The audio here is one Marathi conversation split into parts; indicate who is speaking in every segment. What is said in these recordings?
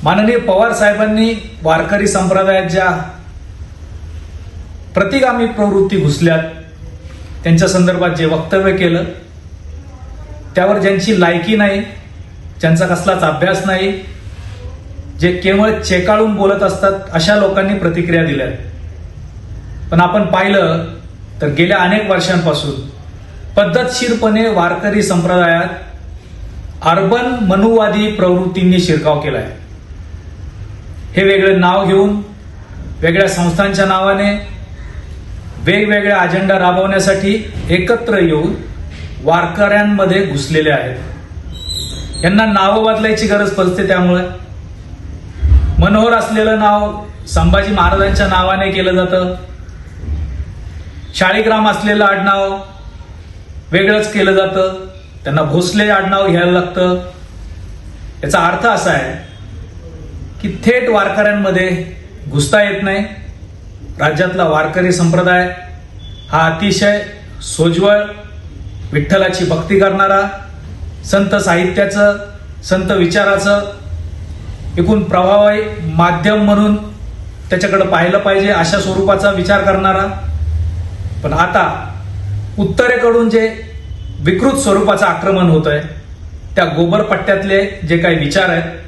Speaker 1: माननीय पवार साहेबांनी वारकरी संप्रदायात ज्या प्रतिगामी प्रवृत्ती घुसल्यात, त्यांच्या संदर्भात जे वक्तव्य केलं, त्यावर ज्यांची लायकी नाही, ज्यांचा कसलाच अभ्यास नाही, जे केवळ चेकाळून बोलत असतात, अशा लोकांनी प्रतिक्रिया दिल्या. पण आपण पाहिलं तर गेल्या अनेक वर्षांपासून पद्धतशीरपणे वारकरी संप्रदायात अर्बन मनुवादी प्रवृत्तींनी शिरकाव केलाय. हे वेगळे नाव घेऊन वेगळ्या संस्थांच्या नावाने वेगवेगळ्या अजेंडा राबवण्यासाठी एकत्र येऊन वारकऱ्यांमध्ये घुसलेले आहेत. यांना नावं बदलायची गरज पडते. त्यामुळे मनोहर असलेलं नाव संभाजी महाराजांच्या नावाने केलं जातं. शाळीग्राम असलेलं आडनाव वेगळंच केलं जातं. त्यांना भोसले आडनाव घ्यायला लागतं. याचा अर्थ असा आहे की थेट वारकऱ्यांमध्ये घुसता येत नाही. राज्यातला वारकरी संप्रदाय हा अतिशय सोज्वळ, विठ्ठलाची भक्ती करणारा, संत साहित्याचं, संत विचाराचं एकूण प्रभावी माध्यम म्हणून त्याच्याकडे पाहिलं पाहिजे अशा स्वरूपाचा विचार करणारा, पण आता उत्तरेकडून जे विकृत स्वरूपाचं आक्रमण होत आहे, त्या गोबरपट्ट्यातले जे काही विचार आहेत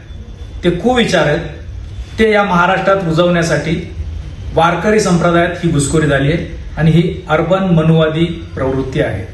Speaker 1: ते कुविचार आहेत, ते या महाराष्ट्रात रुजवण्यासाठी वारकरी संप्रदायात ही घुसखोरी झाली आहे आणि ही अर्बन मनुवादी प्रवृत्ती आहे.